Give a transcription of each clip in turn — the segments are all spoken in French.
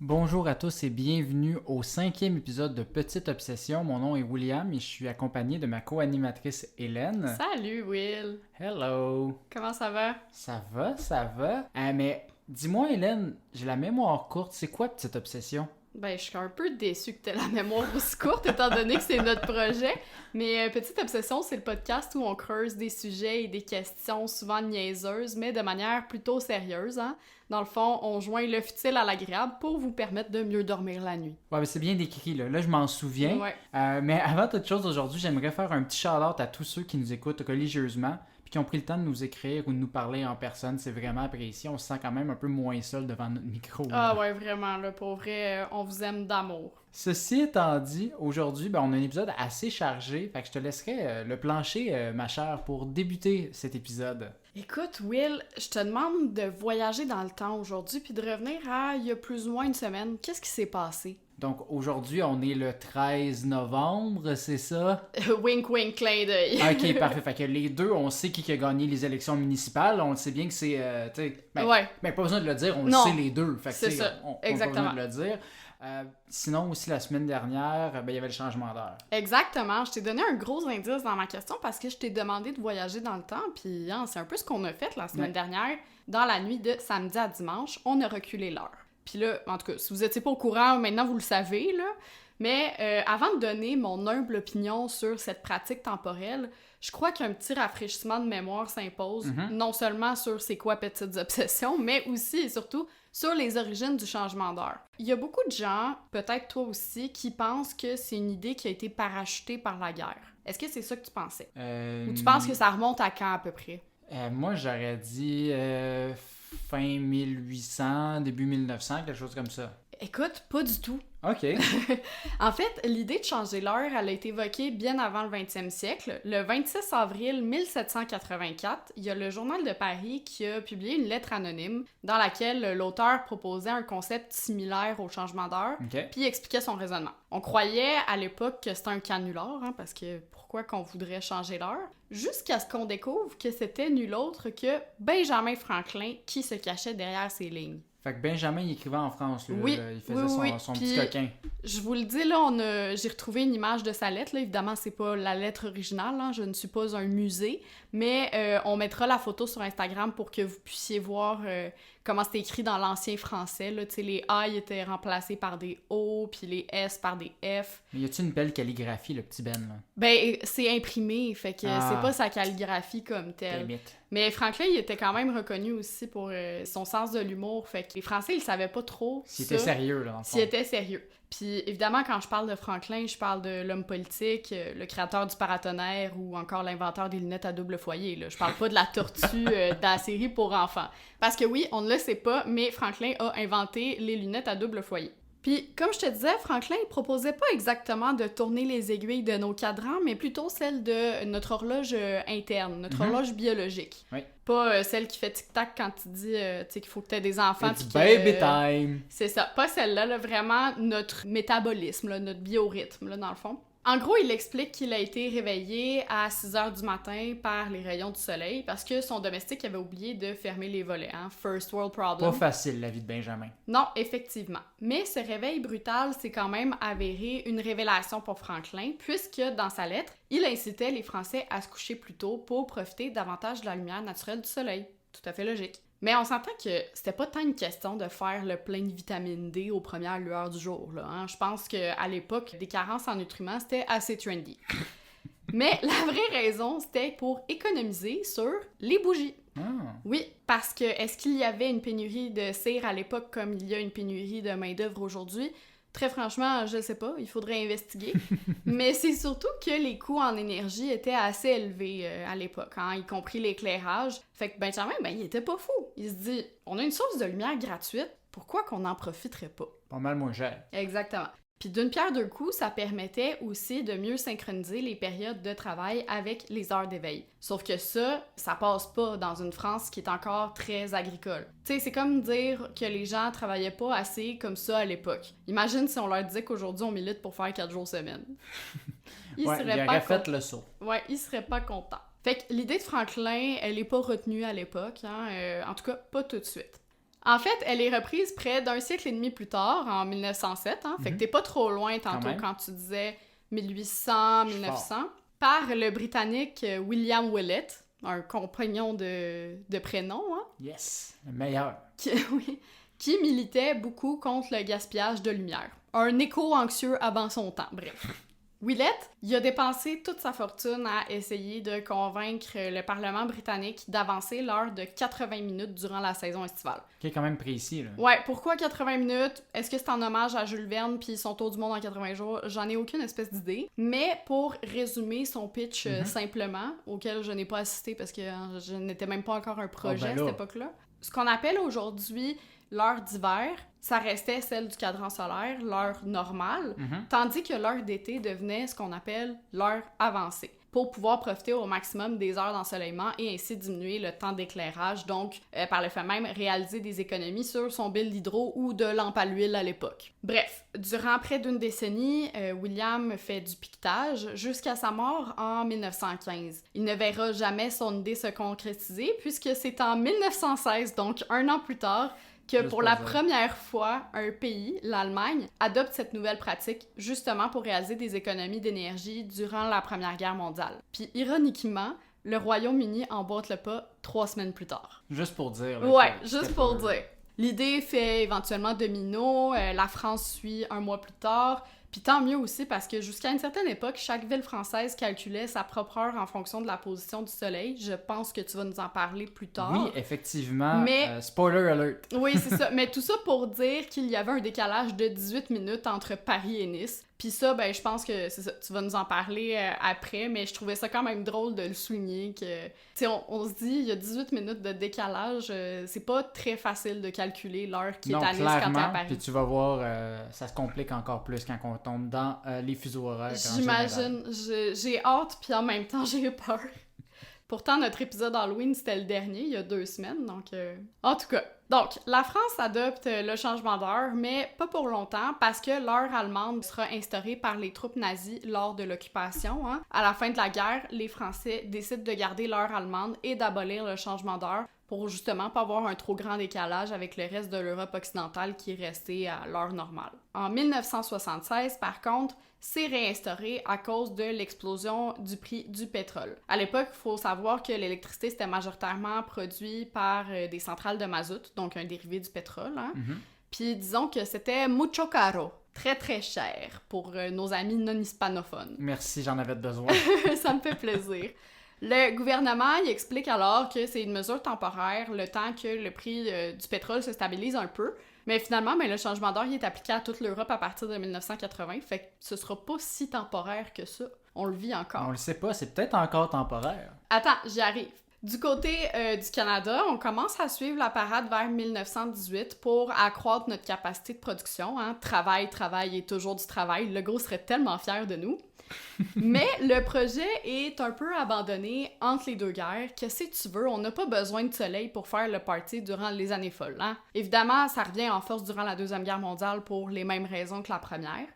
Bonjour à tous et bienvenue au 5e épisode de Petite Obsession. Mon nom est William et je suis accompagné de ma co-animatrice Hélène. Salut Will! Hello! Comment ça va? Ça va, ça va. Mais dis-moi Hélène, j'ai la mémoire courte, c'est quoi Petite Obsession? Ben, je suis un peu déçue que t'aies la mémoire aussi courte, étant donné que c'est notre projet. Mais Petite Obsession, c'est le podcast où on creuse des sujets et des questions souvent niaiseuses, mais de manière plutôt sérieuse, hein. Dans le fond, on joint le futile à l'agréable pour vous permettre de mieux dormir la nuit. Ouais, mais c'est bien décrit, là. Là, je m'en souviens. Ouais. Mais avant toute chose, aujourd'hui, j'aimerais faire un petit shout-out à tous ceux qui nous écoutent religieusement puis qui ont pris le temps de nous écrire ou de nous parler en personne. C'est vraiment apprécié. On se sent quand même un peu moins seul devant notre micro. Ah ouais, vraiment, là, pour vrai, on vous aime d'amour. Ceci étant dit, aujourd'hui, on a un épisode assez chargé. Fait que je te laisserai le plancher, ma chère, pour débuter cet épisode. Écoute, Will, je te demande de voyager dans le temps aujourd'hui puis de revenir à il y a plus ou moins une semaine. Qu'est-ce qui s'est passé? Donc aujourd'hui, on est le 13 novembre, c'est ça? Wink wink, clin d'œil. Ok, parfait. Fait que les deux, on sait qui a gagné les élections municipales. On sait bien que c'est... Ouais. pas besoin de le dire, on le Non. sait les deux. Fait que, C'est ça, on exactement. pas besoin de le dire. Sinon, aussi, la semaine dernière, il y avait le changement d'heure. Exactement. Je t'ai donné un gros indice dans ma question parce que je t'ai demandé de voyager dans le temps. Puis c'est un peu ce qu'on a fait la semaine dernière. Dans la nuit de samedi à dimanche, on a reculé l'heure. Puis là, en tout cas, si vous n'étiez pas au courant, maintenant vous le savez, là. Mais avant de donner mon humble opinion sur cette pratique temporelle, je crois qu'un petit rafraîchissement de mémoire s'impose, non seulement sur c'est quoi Petites Obsessions, mais aussi et surtout sur les origines du changement d'heure. Il y a beaucoup de gens, peut-être toi aussi, qui pensent que c'est une idée qui a été parachutée par la guerre. Est-ce que c'est ça que tu pensais? Ou tu penses que ça remonte à quand à peu près? Moi, j'aurais dit fin 1800, début 1900, quelque chose comme ça. Écoute, pas du tout. OK. En fait, l'idée de changer l'heure, elle a été évoquée bien avant le 20e siècle. Le 26 avril 1784, il y a le Journal de Paris qui a publié une lettre anonyme dans laquelle l'auteur proposait un concept similaire au changement d'heure, puis expliquait son raisonnement. On croyait à l'époque que c'était un canular, parce que pourquoi qu'on voudrait changer l'heure? Jusqu'à ce qu'on découvre que c'était nul autre que Benjamin Franklin qui se cachait derrière ces lignes. Fait que Benjamin, il écrivait en France, lui, oui, là, il faisait son petit coquin. Je vous le dis, là, j'ai retrouvé une image de sa lettre, là. Évidemment, c'est pas la lettre originale, hein. Je ne suis pas un musée, mais on mettra la photo sur Instagram pour que vous puissiez voir comment c'était écrit dans l'ancien français, là. Tu sais, les A étaient remplacés par des O, puis les S par des F. Mais y a-tu une belle calligraphie, le petit Ben, là? Ben, c'est imprimé, fait que c'est pas sa calligraphie comme telle. Limite. Mais Franklin, il était quand même reconnu aussi pour son sens de l'humour, fait que les Français, ils savaient pas trop S'il était sérieux, là, dans le fond. S'il était sérieux. Puis évidemment, quand je parle de Franklin, je parle de l'homme politique, le créateur du paratonnerre ou encore l'inventeur des lunettes à double foyer, là. Je parle pas de la tortue de la série pour enfants. Parce que oui, on ne le sait pas, mais Franklin a inventé les lunettes à double foyer. Puis, comme je te disais, Franklin il proposait pas exactement de tourner les aiguilles de nos cadrans, mais plutôt celle de notre horloge interne, notre horloge biologique. Oui. Pas celle qui fait tic-tac quand tu dis qu'il faut que tu aies des enfants. It's baby time! C'est ça, pas celle-là, là, vraiment notre métabolisme, là, notre biorhythme, là, dans le fond. En gros, il explique qu'il a été réveillé à 6h du matin par les rayons du soleil parce que son domestique avait oublié de fermer les volets. Hein? First world problem. Pas facile, la vie de Benjamin. Non, effectivement. Mais ce réveil brutal s'est quand même avéré une révélation pour Franklin puisque, dans sa lettre, il incitait les Français à se coucher plus tôt pour profiter davantage de la lumière naturelle du soleil. Tout à fait logique. Mais on s'entend que c'était pas tant une question de faire le plein de vitamine D aux premières lueurs du jour, là, hein? Je pense qu'à l'époque, des carences en nutriments, c'était assez trendy. Mais la vraie raison, c'était pour économiser sur les bougies. Ah. Oui, parce que est-ce qu'il y avait une pénurie de cire à l'époque comme il y a une pénurie de main-d'œuvre aujourd'hui? Très franchement, je sais pas, il faudrait investiguer. Mais c'est surtout que les coûts en énergie étaient assez élevés à l'époque, hein, y compris l'éclairage. Fait que Benjamin, il était pas fou. Il se dit, on a une source de lumière gratuite, pourquoi qu'on n'en profiterait pas? Pas mal moins cher. Exactement. Puis d'une pierre deux coups, ça permettait aussi de mieux synchroniser les périodes de travail avec les heures d'éveil. Sauf que ça passe pas dans une France qui est encore très agricole. Tu sais, c'est comme dire que les gens travaillaient pas assez comme ça à l'époque. Imagine si on leur disait qu'aujourd'hui on milite pour faire 4 jours semaine. Ils auraient fait le saut. Ouais, ils seraient pas contents. Fait que l'idée de Franklin, elle est pas retenue à l'époque, hein, en tout cas pas tout de suite. En fait, elle est reprise près d'un siècle et demi plus tard, en 1907, hein, fait que t'es pas trop loin tantôt quand tu disais 1800, 1900, par le Britannique William Willett, un compagnon de prénom, hein? Yes, le meilleur. Qui militait beaucoup contre le gaspillage de lumière. Un éco-anxieux avant son temps, bref. Willett, il a dépensé toute sa fortune à essayer de convaincre le Parlement britannique d'avancer l'heure de 80 minutes durant la saison estivale. Qui est quand même précis, là. Ouais, pourquoi 80 minutes? Est-ce que c'est en hommage à Jules Verne puis son tour du monde en 80 jours? J'en ai aucune espèce d'idée. Mais pour résumer son pitch simplement, auquel je n'ai pas assisté parce que je n'étais même pas encore un projet à cette époque-là, ce qu'on appelle aujourd'hui l'heure d'hiver, ça restait celle du cadran solaire, l'heure normale, tandis que l'heure d'été devenait ce qu'on appelle l'heure avancée, pour pouvoir profiter au maximum des heures d'ensoleillement et ainsi diminuer le temps d'éclairage, donc par le fait même réaliser des économies sur son bill d'hydro ou de lampe à l'huile à l'époque. Bref, durant près d'une décennie, William fait du piquetage jusqu'à sa mort en 1915. Il ne verra jamais son idée se concrétiser puisque c'est en 1916, donc un an plus tard, que pour la première fois, un pays, l'Allemagne, adopte cette nouvelle pratique justement pour réaliser des économies d'énergie durant la Première Guerre mondiale. Puis ironiquement, le Royaume-Uni emboîte le pas 3 semaines plus tard. Juste pour dire. Là, ouais, juste pour dire. L'idée fait éventuellement domino, la France suit un mois plus tard, puis tant mieux aussi parce que jusqu'à une certaine époque, chaque ville française calculait sa propre heure en fonction de la position du soleil. Je pense que tu vas nous en parler plus tard. Oui, effectivement. Mais... spoiler alert. Oui, c'est ça. Mais tout ça pour dire qu'il y avait un décalage de 18 minutes entre Paris et Nice. Puis ça, ben, je pense que c'est ça. Tu vas nous en parler après, mais je trouvais ça quand même drôle de le souligner que, tu sais, on se dit, il y a 18 minutes de décalage, c'est pas très facile de calculer l'heure qui est à Nice quand t'es à Paris. Puis tu vas voir, ça se complique encore plus quand on tombe dans les fuseaux horaires. J'imagine, j'ai hâte, puis en même temps, j'ai peur. Pourtant, notre épisode Halloween, c'était le dernier, il y a 2 semaines, donc... En tout cas, donc, la France adopte le changement d'heure, mais pas pour longtemps, parce que l'heure allemande sera instaurée par les troupes nazies lors de l'occupation. Hein. À la fin de la guerre, les Français décident de garder l'heure allemande et d'abolir le changement d'heure pour justement pas avoir un trop grand décalage avec le reste de l'Europe occidentale qui est restée à l'heure normale. En 1976, par contre, c'est réinstauré à cause de l'explosion du prix du pétrole. À l'époque, il faut savoir que l'électricité, c'était majoritairement produit par des centrales de mazout, donc un dérivé du pétrole. Hein? Puis disons que c'était mucho caro, très très cher pour nos amis non hispanophones. Merci, j'en avais besoin. Ça me fait plaisir. Le gouvernement il explique alors que c'est une mesure temporaire, le temps que le prix du pétrole se stabilise un peu. Mais finalement, le changement d'heure il est appliqué à toute l'Europe à partir de 1980, fait que ce sera pas si temporaire que ça. On le vit encore. On le sait pas, c'est peut-être encore temporaire. Attends, j'y arrive. Du côté du Canada, on commence à suivre la parade vers 1918 pour accroître notre capacité de production. Hein. Travail et toujours du travail. Legault serait tellement fier de nous. Mais le projet est un peu abandonné entre les deux guerres. Qu'est-ce que tu veux? On n'a pas besoin de soleil pour faire le party durant les années folles. Hein? Évidemment, ça revient en force durant la Deuxième Guerre mondiale pour les mêmes raisons que la première.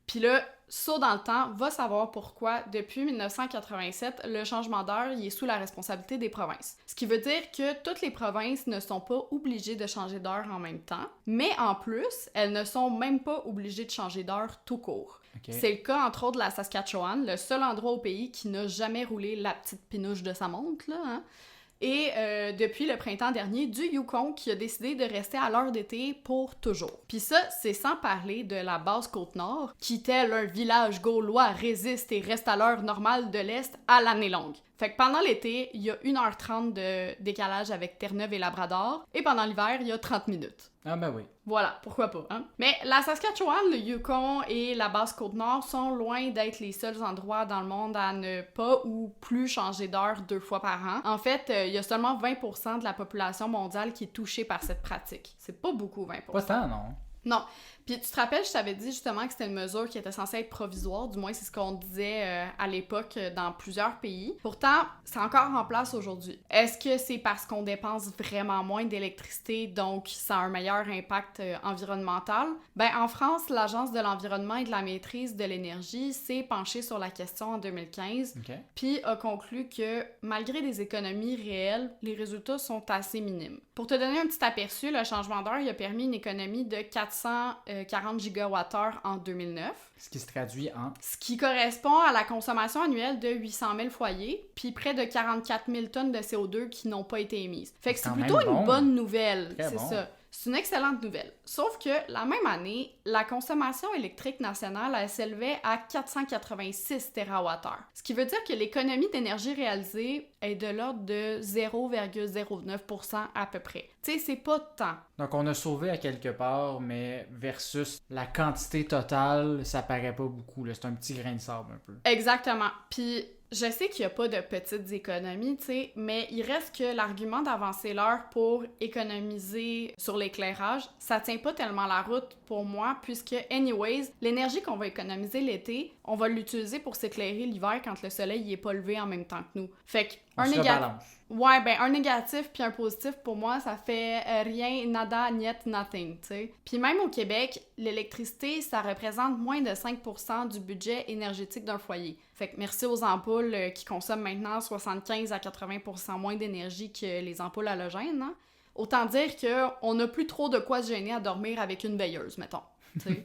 Puis là, saut dans le temps, va savoir pourquoi, depuis 1987, le changement d'heure il est sous la responsabilité des provinces. Ce qui veut dire que toutes les provinces ne sont pas obligées de changer d'heure en même temps, mais en plus, elles ne sont même pas obligées de changer d'heure tout court. Okay. C'est le cas, entre autres, de la Saskatchewan, le seul endroit au pays qui n'a jamais roulé la petite pinouche de sa montre, là, hein? Et depuis le printemps dernier, du Yukon qui a décidé de rester à l'heure d'été pour toujours. Puis ça, c'est sans parler de la Basse-Côte-Nord, qui, tel un village gaulois, résiste et reste à l'heure normale de l'Est à l'année longue. Fait que pendant l'été, il y a 1h30 de décalage avec Terre-Neuve et Labrador, et pendant l'hiver, il y a 30 minutes. Ah ben oui. Voilà, pourquoi pas, hein? Mais la Saskatchewan, le Yukon et la Basse-Côte-Nord sont loin d'être les seuls endroits dans le monde à ne pas ou plus changer d'heure 2 fois par an. En fait, il y a seulement 20% de la population mondiale qui est touchée par cette pratique. C'est pas beaucoup, 20%. Pas tant, non? Non. Puis tu te rappelles, je t'avais dit justement que c'était une mesure qui était censée être provisoire, du moins c'est ce qu'on disait à l'époque dans plusieurs pays. Pourtant, c'est encore en place aujourd'hui. Est-ce que c'est parce qu'on dépense vraiment moins d'électricité, donc ça a un meilleur impact environnemental? Ben en France, l'Agence de l'environnement et de la maîtrise de l'énergie s'est penchée sur la question en 2015, puis a conclu que malgré des économies réelles, les résultats sont assez minimes. Pour te donner un petit aperçu, le changement d'heure il a permis une économie de 440 gigawattheures en 2009. Ce qui se traduit en... Ce qui correspond à la consommation annuelle de 800 000 foyers, puis près de 44 000 tonnes de CO2 qui n'ont pas été émises. Fait que c'est plutôt une bonne nouvelle, c'est ça. C'est une excellente nouvelle. Sauf que, la même année, la consommation électrique nationale, elle s'élevait à 486 TWh. Ce qui veut dire que l'économie d'énergie réalisée est de l'ordre de 0,09% à peu près. Tu sais, c'est pas tant. Donc, on a sauvé à quelque part, mais versus la quantité totale, ça paraît pas beaucoup, là. C'est un petit grain de sable, un peu. Exactement. Puis... je sais qu'il n'y a pas de petites économies, tu sais, mais il reste que l'argument d'avancer l'heure pour économiser sur l'éclairage, ça tient pas tellement la route pour moi, puisque, anyways, l'énergie qu'on va économiser l'été, on va l'utiliser pour s'éclairer l'hiver quand le soleil n'est pas levé en même temps que nous. Fait que, ouais, ben un négatif puis un positif, pour moi, ça fait rien, nada, niet, nothing, tu sais. Puis même au Québec, l'électricité, ça représente moins de 5% du budget énergétique d'un foyer. Fait que merci aux ampoules qui consomment maintenant 75 à 80% moins d'énergie que les ampoules halogènes, hein. Autant dire qu'on n'a plus trop de quoi se gêner à dormir avec une veilleuse, mettons, tu sais.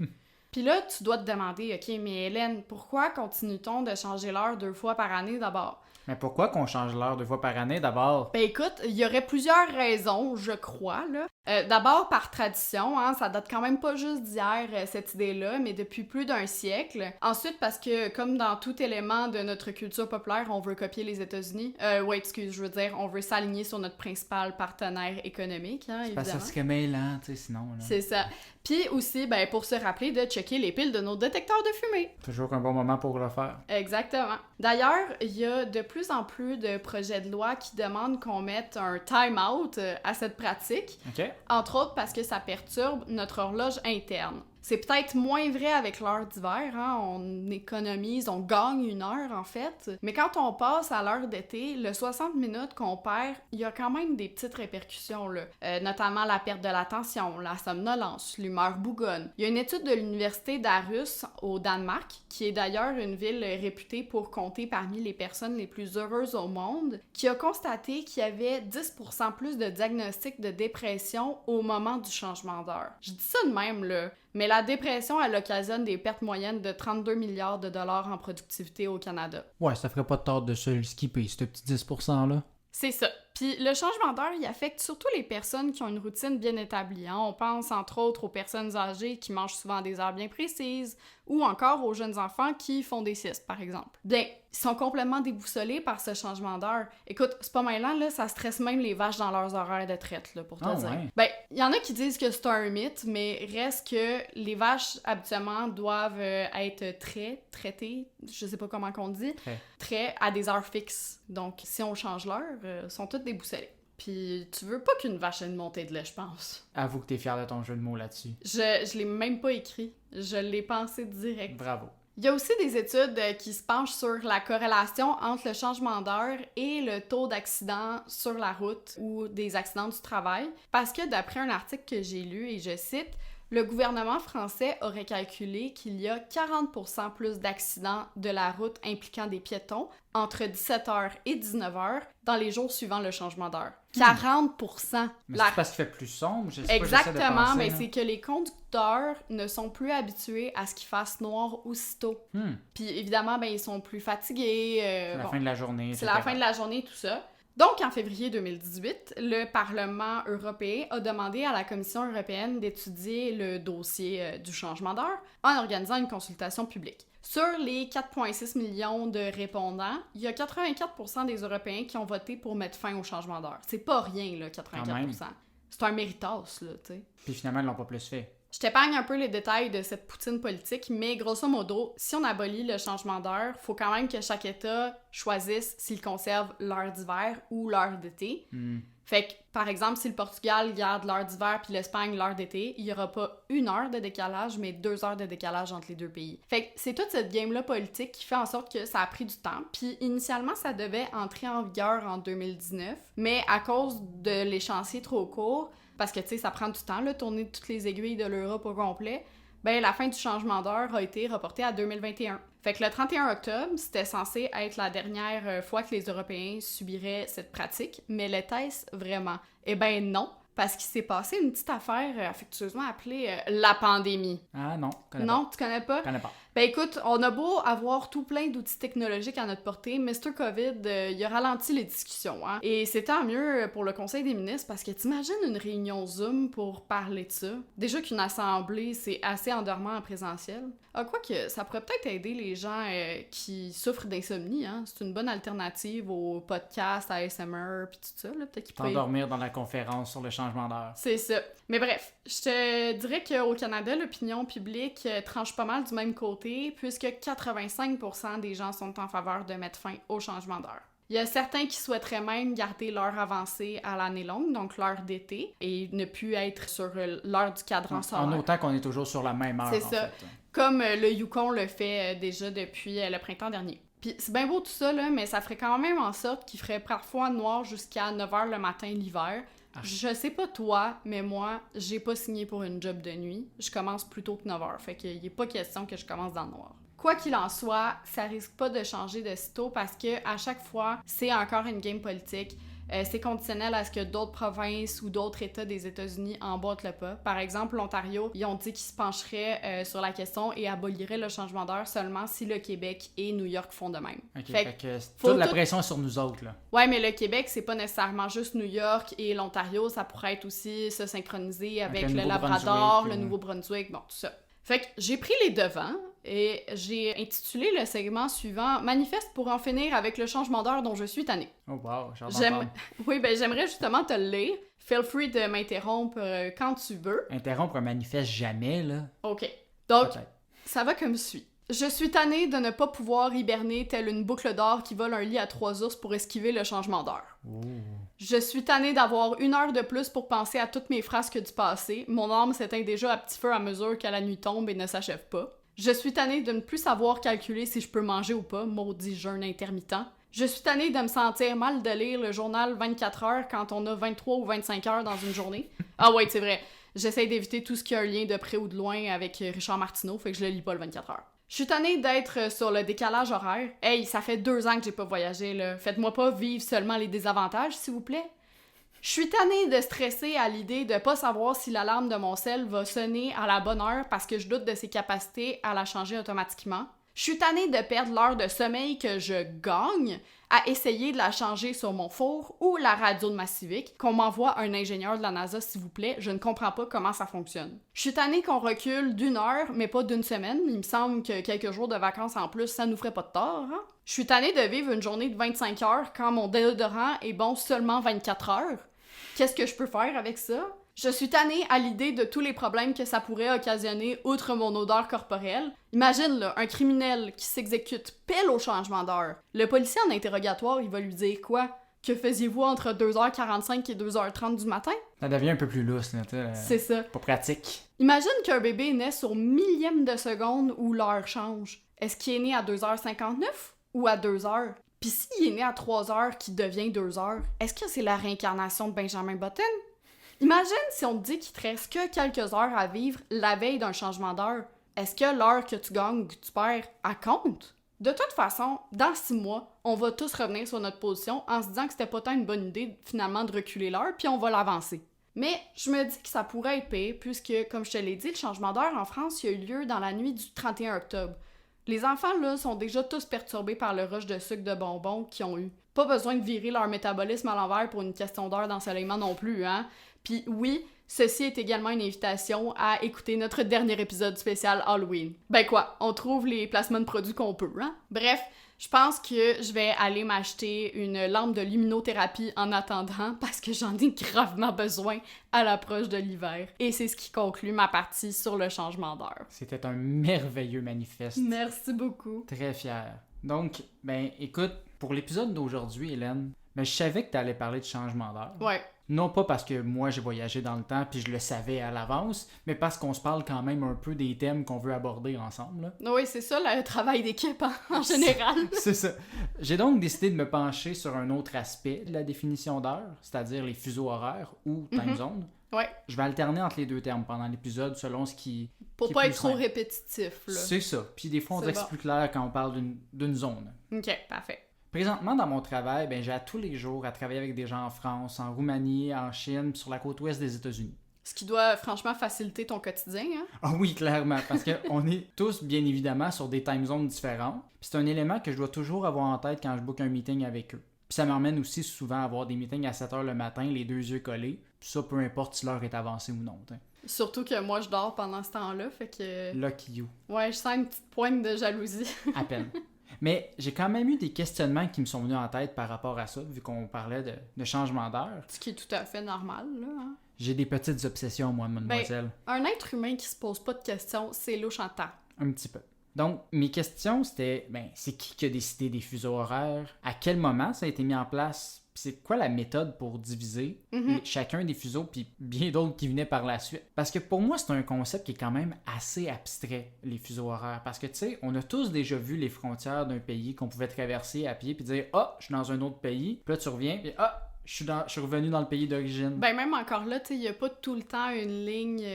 Puis là, tu dois te demander, OK, mais Hélène, pourquoi continue-t-on de changer l'heure 2 fois par année d'abord? Mais pourquoi qu'on change l'heure 2 fois par année d'abord? Ben écoute, il y aurait plusieurs raisons, je crois, là. D'abord, par tradition, hein, ça date quand même pas juste d'hier, cette idée-là, mais depuis plus d'un siècle. Ensuite, parce que, comme dans tout élément de notre culture populaire, on veut copier les États-Unis. Je veux dire, on veut s'aligner sur notre principal partenaire économique, hein, évidemment. Ça serait mêlant, tu sais, sinon, là. C'est ça. Puis aussi, ben, pour se rappeler de checker les piles de nos détecteurs de fumée. Toujours un bon moment pour le faire. Exactement. D'ailleurs, il y a de plus en plus de projets de loi qui demandent qu'on mette un time-out à cette pratique. OK. Entre autres parce que ça perturbe notre horloge interne. C'est peut-être moins vrai avec l'heure d'hiver, hein? On économise, on gagne une heure en fait. Mais quand on passe à l'heure d'été, le 60 minutes qu'on perd, il y a quand même des petites répercussions, là. Notamment la perte de l'attention, la somnolence, l'humeur bougonne. Il y a une étude de l'université d'Aarhus au Danemark, qui est d'ailleurs une ville réputée pour compter parmi les personnes les plus heureuses au monde, qui a constaté qu'il y avait 10% plus de diagnostics de dépression au moment du changement d'heure. Je dis ça de même, là. Mais la dépression, elle occasionne des pertes moyennes de 32 milliards de dollars en productivité au Canada. Ouais, ça ferait pas de tort de se le skipper, ce petit 10%-là. C'est ça. Puis le changement d'heure, il affecte surtout les personnes qui ont une routine bien établie. Hein? On pense entre autres aux personnes âgées qui mangent souvent à des heures bien précises, ou encore aux jeunes enfants qui font des siestes, par exemple. Bien, ils sont complètement déboussolés par ce changement d'heure. Écoute, c'est pas mêlant, là, ça stresse même les vaches dans leurs horaires de traite, là, pour te dire. Ouais. Ben, il y en a qui disent que c'est un mythe, mais reste que les vaches, habituellement, doivent être traitées, je sais pas comment on dit, à des heures fixes. Donc, si on change l'heure, sont toutes déboussolées. Puis tu veux pas qu'une vache ait une montée de lait, je pense. Avoue que t'es fier de ton jeu de mots là-dessus. Je l'ai même pas écrit. Je l'ai pensé direct. Bravo. Il y a aussi des études qui se penchent sur la corrélation entre le changement d'heure et le taux d'accidents sur la route ou des accidents du travail. Parce que d'après un article que j'ai lu, et je cite, le gouvernement français aurait calculé qu'il y a 40% plus d'accidents de la route impliquant des piétons entre 17h et 19h dans les jours suivant le changement d'heure. 40%! Mais c'est parce qu'il fait plus sombre? Je sais pas, exactement, mais c'est que les conducteurs ne sont plus habitués à ce qu'il fasse noir aussitôt. Puis évidemment, ben, ils sont plus fatigués. C'est la fin de la journée. C'est la fin de la journée, tout ça. Donc, en février 2018, le Parlement européen a demandé à la Commission européenne d'étudier le dossier du changement d'heure en organisant une consultation publique. Sur les 4,6 millions de répondants, il y a 84% des Européens qui ont voté pour mettre fin au changement d'heure. C'est pas rien, là, 84%. C'est un méritas, là, tu sais. Puis finalement, ils l'ont pas plus fait. Je t'épargne un peu les détails de cette poutine politique, mais grosso modo, si on abolit le changement d'heure, faut quand même que chaque État choisisse s'il conserve l'heure d'hiver ou l'heure d'été. Fait que, par exemple, si le Portugal garde l'heure d'hiver puis l'Espagne l'heure d'été, il y aura pas 1 heure de décalage, mais 2 heures de décalage entre les deux pays. Fait que c'est toute cette game-là politique qui fait en sorte que ça a pris du temps. Puis initialement, ça devait entrer en vigueur en 2019, mais à cause de l'échéancier trop court, parce que, tu sais, ça prend du temps, là, tourner toutes les aiguilles de l'Europe au complet, ben la fin du changement d'heure a été reportée à 2021. Fait que le 31 octobre, c'était censé être la dernière fois que les Européens subiraient cette pratique, mais l'était-ce vraiment? Eh ben non, parce qu'il s'est passé une petite affaire affectueusement appelée la pandémie. Ah non, Non, tu connais pas? Je connais pas. Ben écoute, on a beau avoir tout plein d'outils technologiques à notre portée, Mr. COVID, il a ralenti les discussions, hein. Et c'est tant mieux pour le Conseil des ministres, parce que t'imagines une réunion Zoom pour parler de ça? Déjà qu'une assemblée, c'est assez endormant en présentiel. Ah, quoique, ça pourrait peut-être aider les gens qui souffrent d'insomnie, hein. C'est une bonne alternative aux podcasts, à ASMR, pis tout ça, là. Peut-être qu'ils pourraient... T'endormir dans la conférence sur le changement d'heure. C'est ça. Mais bref, je te dirais qu'au Canada, l'opinion publique tranche pas mal du même côté, puisque 85% des gens sont en faveur de mettre fin au changement d'heure. Il y a certains qui souhaiteraient même garder l'heure avancée à l'année longue, donc l'heure d'été, et ne plus être sur l'heure du cadran solaire. En autant qu'on est toujours sur la même heure, C'est ça. fait. Comme le Yukon le fait déjà depuis le printemps dernier. Puis c'est bien beau tout ça, là, mais ça ferait quand même en sorte qu'il ferait parfois noir jusqu'à 9h le matin l'hiver. Je sais pas toi, mais moi, j'ai pas signé pour une job de nuit. Je commence plus tôt que 9h, fait qu'il est pas question que je commence dans le noir. Quoi qu'il en soit, ça risque pas de changer de sitôt parce que à chaque fois, c'est encore une game politique. C'est conditionnel à ce que d'autres provinces ou d'autres États des États-Unis emboîtent le pas. Par exemple, l'Ontario, ils ont dit qu'ils se pencheraient sur la question et aboliraient le changement d'heure seulement si le Québec et New York font de même. Ok, fait que toute la pression est sur nous autres, là. Ouais, mais le Québec, c'est pas nécessairement juste New York et l'Ontario, ça pourrait être aussi se synchroniser avec le Labrador, le Nouveau-Brunswick, bon, tout ça. Fait que j'ai pris les devants et j'ai intitulé le segment suivant « Manifeste pour en finir avec le changement d'heure dont je suis tannée ». Oh wow, j'adore. Oui, ben j'aimerais justement te le lire. Feel free de m'interrompre quand tu veux. Interrompre un manifeste jamais, là. OK. Donc, Peut-être. ça va comme suit. Je suis tannée de ne pas pouvoir hiberner telle une boucle d'or qui vole un lit à 3 ours pour esquiver le changement d'heure. Ouh. Je suis tannée d'avoir 1 heure de plus pour penser à toutes mes frasques du passé. Mon âme s'éteint déjà à petit feu à mesure que la nuit tombe et ne s'achève pas. Je suis tannée de ne plus savoir calculer si je peux manger ou pas, maudit jeûne intermittent. Je suis tannée de me sentir mal de lire le journal 24 heures quand on a 23 ou 25 heures dans une journée. Ah ouais, c'est vrai. J'essaie d'éviter tout ce qui a un lien de près ou de loin avec Richard Martineau, fait que je le lis pas le 24 heures. Je suis tannée d'être sur le décalage horaire. Hey, ça fait 2 ans que j'ai pas voyagé, là. Faites-moi pas vivre seulement les désavantages, s'il vous plaît. Je suis tannée de stresser à l'idée de pas savoir si l'alarme de mon cell va sonner à la bonne heure parce que je doute de ses capacités à la changer automatiquement. Je suis tannée de perdre l'heure de sommeil que je gagne à essayer de la changer sur mon four ou la radio de ma Civic, qu'on m'envoie un ingénieur de la NASA, s'il vous plaît. Je ne comprends pas comment ça fonctionne. Je suis tannée qu'on recule d'1 heure, mais pas d'une semaine. Il me semble que quelques jours de vacances en plus, ça nous ferait pas de tort, hein? Je suis tannée de vivre une journée de 25 heures quand mon déodorant est bon seulement 24 heures. Qu'est-ce que je peux faire avec ça? Je suis tannée à l'idée de tous les problèmes que ça pourrait occasionner outre mon odeur corporelle. Imagine, là, un criminel qui s'exécute pile au changement d'heure. Le policier en interrogatoire, il va lui dire quoi? Que faisiez-vous entre 2h45 et 2h30 du matin? Ça devient un peu plus lousse, là, C'est ça. pas pratique. Imagine qu'un bébé naît sur millième de seconde où l'heure change. Est-ce qu'il est né à 2h59 ou à 2h? Puis s'il est né à 3h qui devient 2h, est-ce que c'est la réincarnation de Benjamin Button? Imagine si on te dit qu'il te reste que quelques heures à vivre la veille d'un changement d'heure. Est-ce que l'heure que tu gagnes ou que tu perds, elle compte? De toute façon, dans 6 mois, on va tous revenir sur notre position en se disant que c'était pas tant une bonne idée finalement de reculer l'heure, puis on va l'avancer. Mais je me dis que ça pourrait être pire, puisque, comme je te l'ai dit, le changement d'heure en France, il a eu lieu dans la nuit du 31 octobre. Les enfants, là, sont déjà tous perturbés par le rush de sucre de bonbons qu'ils ont eu. Pas besoin de virer leur métabolisme à l'envers pour une question d'heure d'ensoleillement non plus, hein? Puis oui, ceci est également une invitation à écouter notre dernier épisode spécial Halloween. Ben quoi, on trouve les placements de produits qu'on peut, hein? Bref, je pense que je vais aller m'acheter une lampe de luminothérapie en attendant parce que j'en ai gravement besoin à l'approche de l'hiver. Et c'est ce qui conclut ma partie sur le changement d'heure. C'était un merveilleux manifeste. Merci beaucoup. Très fier. Donc, ben écoute, pour l'épisode d'aujourd'hui, Hélène, ben, je savais que tu allais parler de changement d'heure. Ouais. Non pas parce que moi j'ai voyagé dans le temps puis je le savais à l'avance, mais parce qu'on se parle quand même un peu des thèmes qu'on veut aborder ensemble. Là. Oui, c'est ça, le travail d'équipe en général. C'est ça. J'ai donc décidé de me pencher sur un autre aspect de la définition d'heure, c'est-à-dire les fuseaux horaires ou time zone. Ouais. Je vais alterner entre les deux termes pendant l'épisode selon ce qui... Pour qui est pas plus être trop simple. répétitif, là. C'est ça. Puis des fois, on C'est dirait que c'est bon. plus clair quand on parle d'une zone. Ok, parfait. Présentement, dans mon travail, j'ai à tous les jours à travailler avec des gens en France, en Roumanie, en Chine, puis sur la côte ouest des États-Unis. Ce qui doit franchement faciliter ton quotidien, hein? Ah oui, clairement, parce qu'on est tous, bien évidemment, sur des time zones différentes. Puis c'est un élément que je dois toujours avoir en tête quand je book un meeting avec eux. Puis ça m'emmène aussi souvent à avoir des meetings à 7h le matin, les deux yeux collés. Puis ça, peu importe si l'heure est avancée ou non. T'sais. Surtout que moi, je dors pendant ce temps-là, fait que... Lucky you. Ouais, je sens une petite pointe de jalousie. À peine. Mais j'ai quand même eu des questionnements qui me sont venus en tête par rapport à ça, vu qu'on parlait de changement d'heure. Ce qui est tout à fait normal, là. Hein? J'ai des petites obsessions, moi, mademoiselle. Un être humain qui se pose pas de questions, c'est louche en temps. Un petit peu. Donc, mes questions, c'était, c'est qui a décidé des fuseaux horaires? À quel moment ça a été mis en place? Puis c'est quoi la méthode pour diviser chacun des fuseaux, puis bien d'autres qui venaient par la suite? Parce que pour moi, c'est un concept qui est quand même assez abstrait, les fuseaux horaires. Parce que, tu sais, on a tous déjà vu les frontières d'un pays qu'on pouvait traverser à pied, puis dire « Ah, je suis dans un autre pays. » Puis là, tu reviens, puis « Ah, je suis revenu dans le pays d'origine. » Même encore là, tu sais, il n'y a pas tout le temps une ligne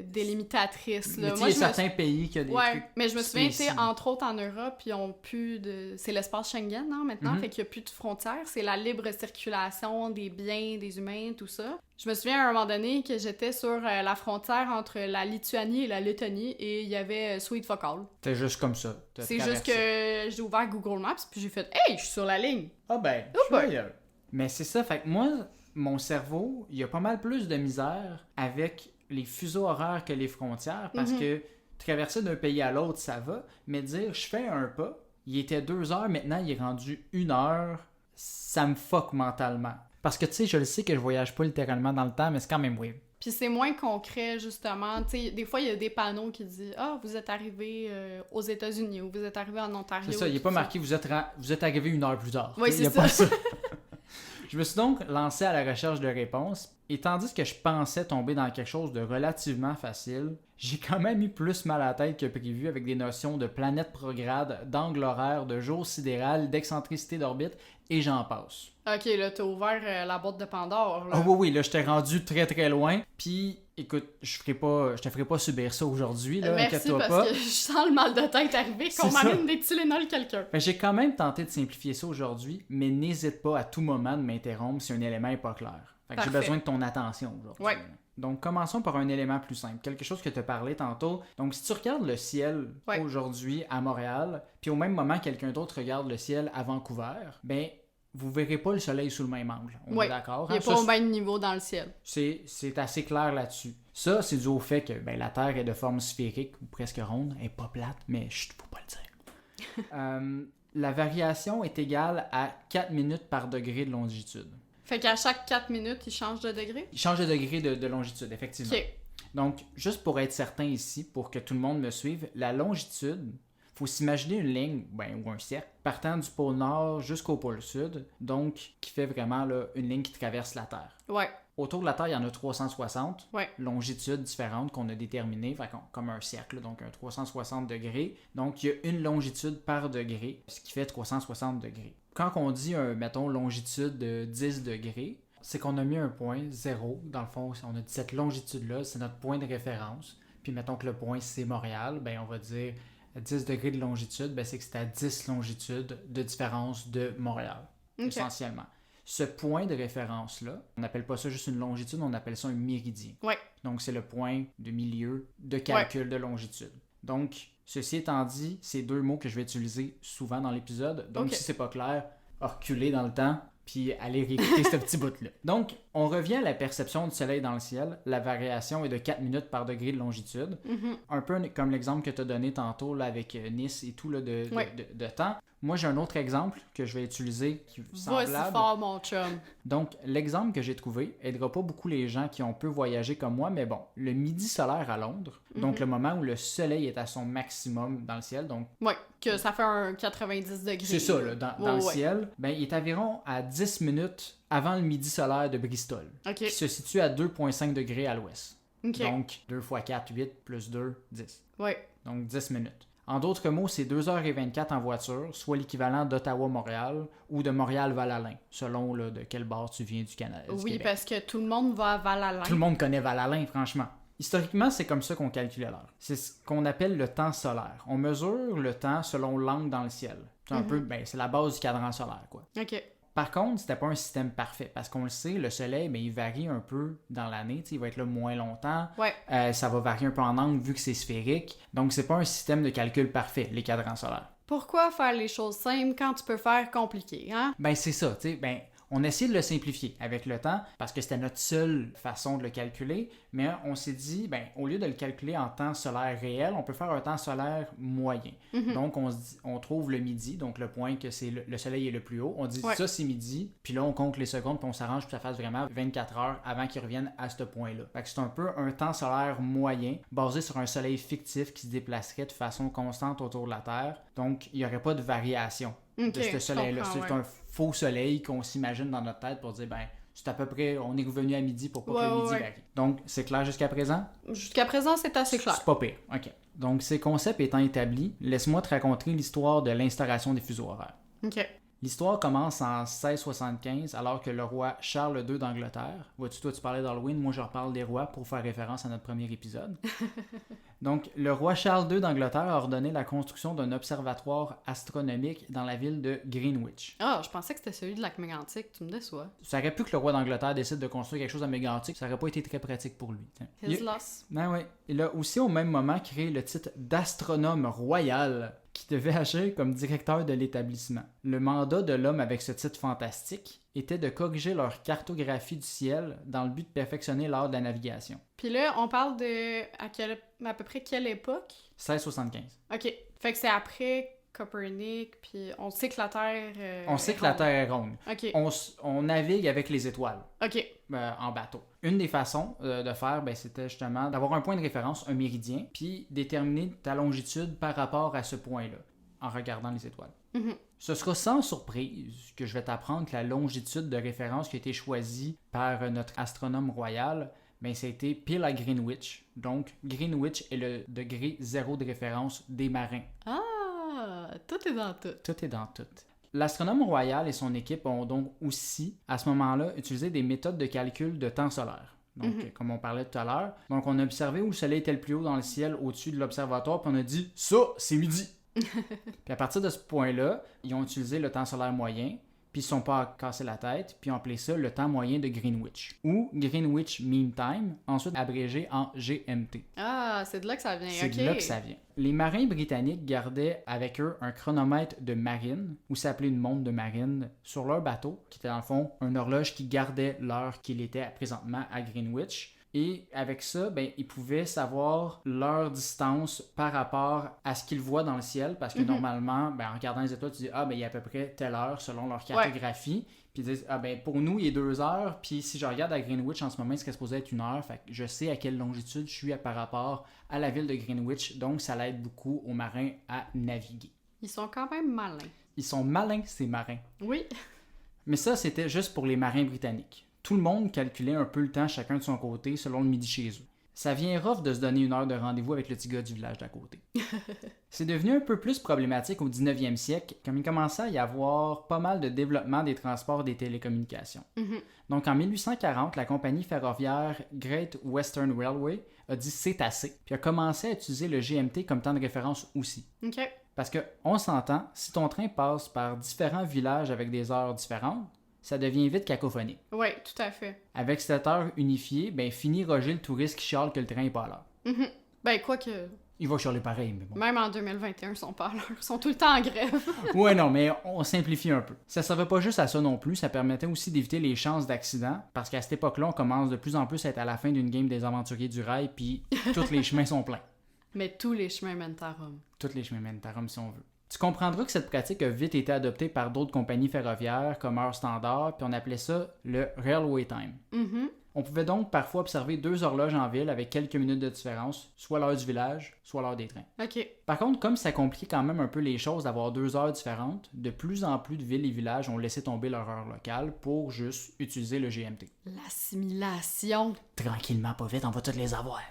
délimitatrice. Là. Mais tu sais, il y a certains pays qui ont des trucs mais je me souviens, tu sais, spéciaux. entre autres en Europe, ils ont plus de... C'est l'espace Schengen, hein, maintenant, fait qu'il n'y a plus de frontières. C'est la libre circulation des biens, des humains, tout ça. Je me souviens à un moment donné que j'étais sur la frontière entre la Lituanie et la Lettonie et il y avait Sweet Fuck All. C'est juste comme ça. C'est juste que j'ai ouvert Google Maps puis j'ai fait « Hey, je suis sur la ligne! » Ah je suis ailleurs. Mais c'est ça, fait que moi, mon cerveau, il y a pas mal plus de misère avec les fuseaux horaires que les frontières, parce que traverser d'un pays à l'autre, ça va, mais dire je fais un pas, il était 2 heures, maintenant il est rendu 1 heure, ça me fuck mentalement. Parce que tu sais, je le sais que je voyage pas littéralement dans le temps, mais c'est quand même weird. Puis c'est moins concret, justement. Tu sais, des fois, il y a des panneaux qui disent « Ah, vous êtes arrivé aux États-Unis » ou « Vous êtes arrivé en Ontario. » C'est ça, il n'est pas marqué vous êtes arrivé 1 heure plus tard. Oui, c'est ça. ça. Je me suis donc lancé à la recherche de réponses, et tandis que je pensais tomber dans quelque chose de relativement facile, j'ai quand même eu plus mal à la tête que prévu avec des notions de planète prograde, d'angle horaire, de jour sidéral, d'excentricité d'orbite, et j'en passe. Ok, là, t'as ouvert la boîte de Pandore, là. Ah oui, là, je t'ai rendu très très loin, puis écoute, je te ferai pas subir ça aujourd'hui, là, Merci, inquiète-toi parce pas. que je sens le mal de tête arriver, qu'on C'est ça. m'amène des Tylenol quelqu'un. J'ai quand même tenté de simplifier ça aujourd'hui, mais n'hésite pas à tout moment de m'interrompre si un élément n'est pas clair. J'ai Parfait. besoin de ton attention aujourd'hui. Ouais. Donc, commençons par un élément plus simple, quelque chose que tu as parlé tantôt. Donc, si tu regardes le ciel aujourd'hui à Montréal, puis au même moment quelqu'un d'autre regarde le ciel à Vancouver, vous verrez pas le soleil sous le même angle. On est d'accord? Il n'est pas au même niveau dans le ciel. C'est assez clair là-dessus. Ça, c'est dû au fait que la Terre est de forme sphérique ou presque ronde. Elle n'est pas plate, mais chut, faut pas le dire. La variation est égale à 4 minutes par degré de longitude. Fait qu'à chaque 4 minutes, il change de degré? Il change de degré de longitude, effectivement. Ok. Donc, juste pour être certain ici, pour que tout le monde me suive, la longitude, faut s'imaginer une ligne, ou un cercle, partant du pôle nord jusqu'au pôle sud, donc qui fait vraiment là, une ligne qui traverse la Terre. Ouais. Autour de la Terre, il y en a 360 Ouais. longitudes différentes qu'on a déterminées, comme un cercle, donc un 360 degrés. Donc, il y a une longitude par degré, ce qui fait 360 degrés. Quand on dit, mettons, longitude de 10 degrés, c'est qu'on a mis un point 0. Dans le fond, on a dit cette longitude-là, c'est notre point de référence. Puis, mettons que le point, c'est Montréal, on va dire 10 degrés de longitude, c'est que c'est à 10 longitudes de différence de Montréal, essentiellement. Ce point de référence-là, on n'appelle pas ça juste une longitude, on appelle ça un méridien. Ouais. Donc, c'est le point de milieu de calcul de longitude. Donc, ceci étant dit, c'est 2 mots que je vais utiliser souvent dans l'épisode. Donc, si c'est pas clair, reculez dans le temps, puis allez réécouter ce petit bout-là. Donc, on revient à la perception du soleil dans le ciel. La variation est de 4 minutes par degré de longitude. Un peu comme l'exemple que tu as donné tantôt là, avec Nice et tout là, de temps. Moi, j'ai un autre exemple que je vais utiliser qui est semblable. Vas-y fort, mon chum. Donc, l'exemple que j'ai trouvé aidera pas beaucoup les gens qui ont peu voyagé comme moi, mais bon, le midi solaire à Londres, donc le moment où le soleil est à son maximum dans le ciel, donc... Ouais, que ça fait un 90 degrés. C'est ça, là, dans le ciel, il est environ à 10 10 minutes avant le midi solaire de Bristol, OK. qui se situe à 2,5 degrés à l'ouest. OK. Donc, 2 x 4, 8, plus 2, 10. Ouais. Donc, 10 minutes. En d'autres mots, c'est 2h24 en voiture, soit l'équivalent d'Ottawa-Montréal ou de Montréal-Val-Alain, selon là, de quel bord tu viens du Canada. Oui, parce que tout le monde va à Val-Alain. Tout le monde connaît Val-Alain, franchement. Historiquement, c'est comme ça qu'on calculait l'heure. C'est ce qu'on appelle le temps solaire. On mesure le temps selon l'angle dans le ciel. C'est un peu, c'est la base du cadran solaire, quoi. OK. Par contre, c'était pas un système parfait, parce qu'on le sait, le soleil, il varie un peu dans l'année, il va être là moins longtemps, Ouais. ça va varier un peu en angle vu que c'est sphérique, donc c'est pas un système de calcul parfait, les cadrans solaires. Pourquoi faire les choses simples quand tu peux faire compliqué, hein? C'est ça, on a essayé de le simplifier avec le temps, parce que c'était notre seule façon de le calculer, mais on s'est dit, au lieu de le calculer en temps solaire réel, on peut faire un temps solaire moyen. Donc, on trouve le midi, donc le point que c'est le soleil est le plus haut. On dit ça, c'est midi, puis là, on compte les secondes, puis on s'arrange pour que ça fasse vraiment 24 heures avant qu'il revienne à ce point-là. Fait que c'est un peu un temps solaire moyen, basé sur un soleil fictif qui se déplacerait de façon constante autour de la Terre. Donc, il n'y aurait pas de variation de ce soleil-là. C'est un faux soleil qu'on s'imagine dans notre tête pour dire, c'est à peu près, on est revenu à midi pour pas que le midi varie. Donc, c'est clair jusqu'à présent? Jusqu'à présent, c'est assez clair. C'est pas pire, OK. Donc, ces concepts étant établis, laisse-moi te raconter l'histoire de l'instauration des fuseaux horaires. OK. L'histoire commence en 1675, alors que le roi Charles II d'Angleterre, vois-tu, toi tu parlais d'Halloween, moi je reparle des rois pour faire référence à notre premier épisode. Donc, le roi Charles II d'Angleterre a ordonné la construction d'un observatoire astronomique dans la ville de Greenwich. Ah, je pensais que c'était celui de lac Mégantic, tu me déçois. Ça aurait pu que le roi d'Angleterre décide de construire quelque chose à Mégantic, ça aurait pas été très pratique pour lui. His loss. Oui. Il a aussi au même moment créé le titre d'astronome royal, qui devait agir comme directeur de l'établissement. Le mandat de l'homme avec ce titre fantastique était de corriger leur cartographie du ciel dans le but de perfectionner l'art de la navigation. Puis là, on parle de à peu près quelle époque? 1675. OK. Fait que c'est après Copernic, puis on sait que la Terre on sait que la Terre est ronde. OK. On navigue avec les étoiles. OK. En bateau. Une des façons de faire, c'était justement d'avoir un point de référence, un méridien, puis déterminer ta longitude par rapport à ce point-là, en regardant les étoiles. Ce sera sans surprise que je vais t'apprendre que la longitude de référence qui a été choisie par notre astronome royal, c'était pile à Greenwich. Donc, Greenwich est le degré zéro de référence des marins. Ah, tout est dans tout. Tout est dans tout. L'astronome royal et son équipe ont donc aussi, à ce moment-là, utilisé des méthodes de calcul de temps solaire. Donc, comme on parlait tout à l'heure. Donc, on a observé où le soleil était le plus haut dans le ciel au-dessus de l'observatoire, puis on a dit « ça, c'est midi ». Puis à partir de ce point-là, ils ont utilisé le temps solaire moyen, puis ils ne sont pas cassés la tête, puis ils ont appelé ça le temps moyen de Greenwich, ou Greenwich Mean Time, ensuite abrégé en GMT. Ah, c'est de là que ça vient, C'est de là que ça vient. Les marins britanniques gardaient avec eux un chronomètre de marine, ou s'appelait une montre de marine, sur leur bateau, qui était dans le fond une horloge qui gardait l'heure qu'il était présentement à Greenwich. Et avec ça, ils pouvaient savoir leur distance par rapport à ce qu'ils voient dans le ciel, parce que normalement, en regardant les étoiles, tu dis « Ah, il y a à peu près telle heure selon leur cartographie. Puis ils disent « Ah, pour nous, il est 2 heures, puis si je regarde à Greenwich en ce moment, il serait supposé être 1 heure. Fait que je sais à quelle longitude je suis par rapport à la ville de Greenwich, donc ça l'aide beaucoup aux marins à naviguer. » Ils sont quand même malins. Ils sont malins, ces marins. Oui. Mais ça, c'était juste pour les marins britanniques. Tout le monde calculait un peu le temps chacun de son côté selon le midi chez eux. Ça vient rough de se donner 1 heure de rendez-vous avec le petit gars du village d'à côté. C'est devenu un peu plus problématique au 19e siècle, comme il commençait à y avoir pas mal de développement des transports et des télécommunications. Donc en 1840, la compagnie ferroviaire Great Western Railway a dit c'est assez, puis a commencé à utiliser le GMT comme temps de référence aussi. OK. Parce qu'on s'entend, si ton train passe par différents villages avec des heures différentes, ça devient vite cacophonique. Oui, tout à fait. Avec cette heure unifiée, fini Roger le touriste qui chiale que le train n'est pas à l'heure. Quoique... Il va chialer pareil, mais bon. Même en 2021, ils sont pas à l'heure. Ils sont tout le temps en grève. Ouais, non, mais on simplifie un peu. Ça servait pas juste à ça non plus, ça permettait aussi d'éviter les chances d'accident, parce qu'à cette époque-là, on commence de plus en plus à être à la fin d'une game des aventuriers du rail, puis tous les chemins sont pleins. Mais tous les chemins mènent à Rome. Tous les chemins mènent à Rome, si on veut. Tu comprendras que cette pratique a vite été adoptée par d'autres compagnies ferroviaires comme heure standard, puis on appelait ça le Railway Time. On pouvait donc parfois observer 2 horloges en ville avec quelques minutes de différence, soit l'heure du village, soit l'heure des trains. OK. Par contre, comme ça compliquait quand même un peu les choses d'avoir 2 heures différentes, de plus en plus de villes et villages ont laissé tomber leur heure locale pour juste utiliser le GMT. L'assimilation. Tranquillement, pas vite, on va toutes les avoir.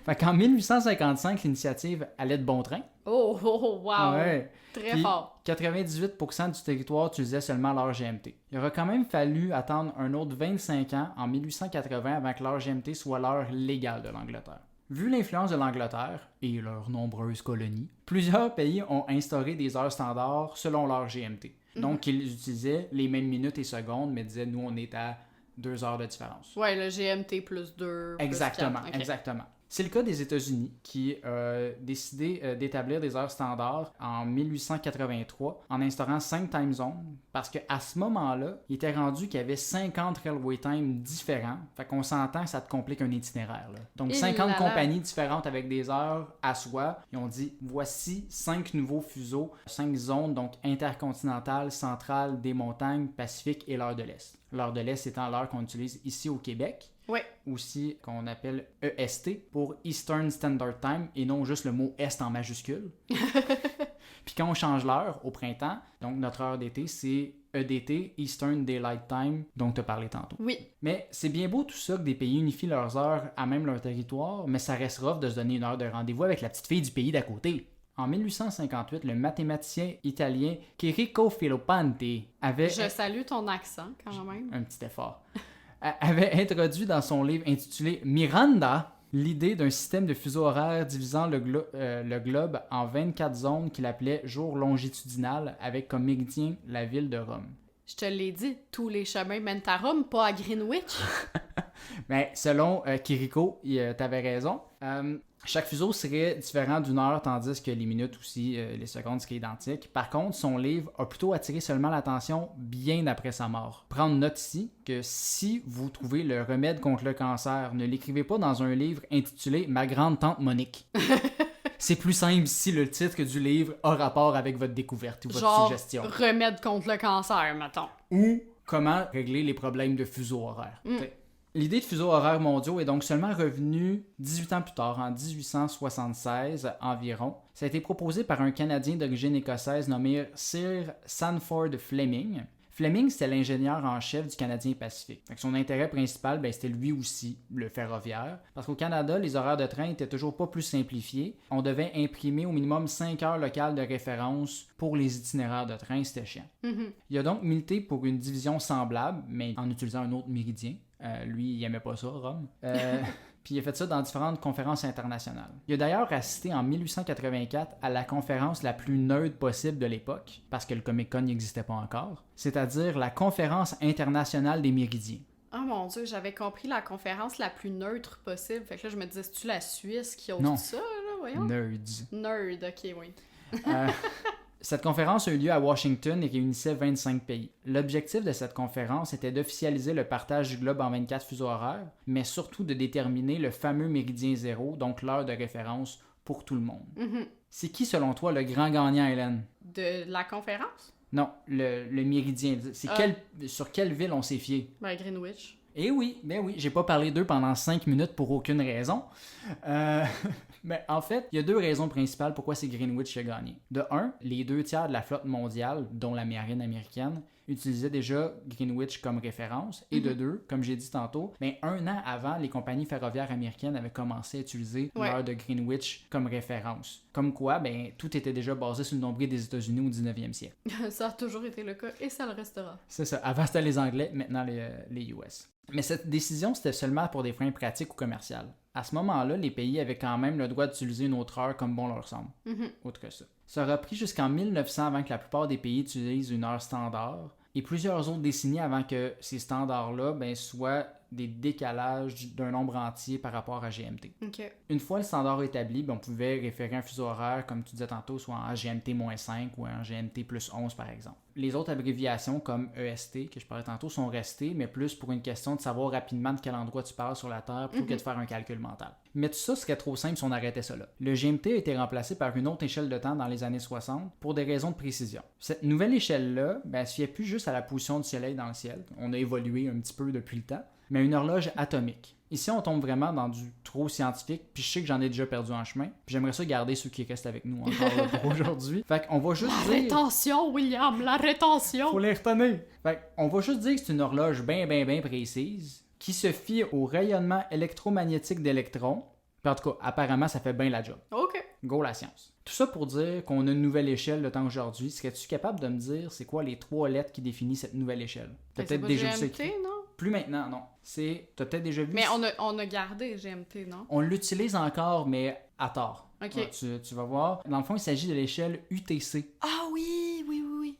Fait qu'en 1855, l'initiative allait de bon train. Oh, wow. Ouais. Très Puis, fort. 98% du territoire utilisait seulement l'heure GMT. Il aura quand même fallu attendre un autre 25 ans, en 1880, avant que l'heure GMT soit l'heure légale de l'Angleterre. Vu l'influence de l'Angleterre et leurs nombreuses colonies, plusieurs pays ont instauré des heures standards selon l'heure GMT. Donc, ils utilisaient les mêmes minutes et secondes, mais disaient, nous, on est à 2 heures de différence. Ouais, le GMT plus 2. Exactement, plus 4. Okay. exactement. C'est le cas des États-Unis qui ont décidé d'établir des heures standards en 1883 en instaurant 5 time zones parce qu'à ce moment-là, il était rendu qu'il y avait 50 railway time différents. Fait qu'on s'entend que ça te complique un itinéraire. Là. Donc 50 compagnies différentes avec des heures à soi. Ils ont dit voici 5 nouveaux fuseaux, 5 zones donc intercontinentales, centrales, des montagnes, Pacifique et l'heure de l'Est. L'heure de l'Est étant l'heure qu'on utilise ici au Québec. Oui. Aussi qu'on appelle EST pour Eastern Standard Time et non juste le mot Est en majuscule. Puis quand on change l'heure au printemps, donc notre heure d'été, c'est EDT, Eastern Daylight Time, dont tu as parlé tantôt. Oui. Mais c'est bien beau tout ça que des pays unifient leurs heures à même leur territoire, mais ça reste rough de se donner une heure de rendez-vous avec la petite fille du pays d'à côté. En 1858, le mathématicien italien Chirico Filippante avait... Je salue ton accent quand même. Un petit effort. Avait introduit dans son livre intitulé Miranda l'idée d'un système de fuseaux horaires divisant le globe en 24 zones qu'il appelait jour longitudinal avec comme méridien la ville de Rome. Je te l'ai dit, tous les chemins mènent à Rome, pas à Greenwich. Mais selon Chirico, t'avais raison. Chaque fuseau serait différent d'une heure, tandis que les minutes aussi, les secondes seraient identiques. Par contre, son livre a plutôt attiré seulement l'attention bien après sa mort. Prendre note ici que si vous trouvez le remède contre le cancer, ne l'écrivez pas dans un livre intitulé « Ma grande-tante Monique ». C'est plus simple si le titre du livre a rapport avec votre découverte ou votre suggestion. Remède contre le cancer, mettons. Ou comment régler les problèmes de fuseaux horaires. L'idée de fuseaux horaires mondiaux est donc seulement revenue 18 ans plus tard, en 1876 environ. Ça a été proposé par un Canadien d'origine écossaise nommé Sir Sanford Fleming. Fleming, c'était l'ingénieur en chef du Canadien Pacifique. Donc, son intérêt principal, c'était lui aussi, le ferroviaire. Parce qu'au Canada, les horaires de train étaient toujours pas plus simplifiés. On devait imprimer au minimum 5 heures locales de référence pour les itinéraires de train, c'était chiant. Il a donc milité pour une division semblable, mais en utilisant un autre méridien. Lui, il aimait pas ça, Rome. Puis il a fait ça dans différentes conférences internationales. Il a d'ailleurs assisté en 1884 à la conférence la plus neutre possible de l'époque, parce que le Comic-Con n'existait pas encore, c'est-à-dire la conférence internationale des méridiens. Oh mon Dieu, j'avais compris la conférence la plus neutre possible. Fait que là, je me disais, c'est-tu la Suisse qui ose ça, là? Voyons. Nerds. Nerd, ok, oui. Cette conférence a eu lieu à Washington et réunissait 25 pays. L'objectif de cette conférence était d'officialiser le partage du globe en 24 fuseaux horaires, mais surtout de déterminer le fameux méridien zéro, donc l'heure de référence pour tout le monde. C'est qui, selon toi, le grand gagnant, Hélène? De la conférence? Non, le méridien. C'est sur quelle ville on s'est fié? Ben, Greenwich. Eh oui, ben oui, j'ai pas parlé d'eux pendant 5 minutes pour aucune raison. Mais en fait, il y a 2 raisons principales pourquoi c'est Greenwich qui a gagné. De 1, les 2 tiers de la flotte mondiale, dont la marine américaine, utilisaient déjà Greenwich comme référence. Et de 2, comme j'ai dit tantôt, mais 1 an avant, les compagnies ferroviaires américaines avaient commencé à utiliser l'heure de Greenwich comme référence. Comme quoi, ben, tout était déjà basé sur le nombril des États-Unis au 19e siècle. Ça a toujours été le cas et ça le restera. C'est ça. Avant, c'était les Anglais, maintenant les US. Mais cette décision, c'était seulement pour des fins pratiques ou commerciales. À ce moment-là, les pays avaient quand même le droit d'utiliser une autre heure comme bon leur semble. Autre que ça. Ça aura pris jusqu'en 1900 avant que la plupart des pays utilisent une heure standard et plusieurs autres décennies avant que ces standards-là soient des décalages d'un nombre entier par rapport à GMT. OK. Une fois le standard établi, ben, on pouvait référer un fuseau horaire, comme tu disais tantôt, soit en GMT-5 ou en GMT+11 par exemple. Les autres abréviations comme EST, que je parlais tantôt, sont restées, mais plus pour une question de savoir rapidement de quel endroit tu parles sur la Terre plutôt que de faire un calcul mental. Mais tout ça serait trop simple si on arrêtait ça là. Le GMT a été remplacé par une autre échelle de temps dans les années 60 pour des raisons de précision. Cette nouvelle échelle-là, ben, elle se fiait plus juste à la position du soleil dans le ciel. On a évolué un petit peu depuis le temps, mais une horloge atomique. Ici, on tombe vraiment dans du trop scientifique, puis je sais que j'en ai déjà perdu en chemin, puis j'aimerais ça garder ceux qui restent avec nous encore là, pour aujourd'hui. Fait qu'on va juste La dire... rétention, William, la rétention! Faut les retenir! Fait qu'on va juste dire que c'est une horloge bien précise, qui se fie au rayonnement électromagnétique d'électrons, puis en tout cas, apparemment, ça fait bien la job. OK. Go la science. Tout ça pour dire qu'on a une nouvelle échelle de temps aujourd'hui. Serais-tu capable de me dire c'est quoi les 3 lettres qui définissent cette nouvelle échelle? T'as Ben, peut-être c'est déjà pas vu ça GMT, écrit. non? Plus maintenant, non. T'as peut-être déjà vu. Mais on a gardé GMT, non? On l'utilise encore, mais à tort. OK. Ouais, tu vas voir. Dans le fond, il s'agit de l'échelle UTC. Ah oui.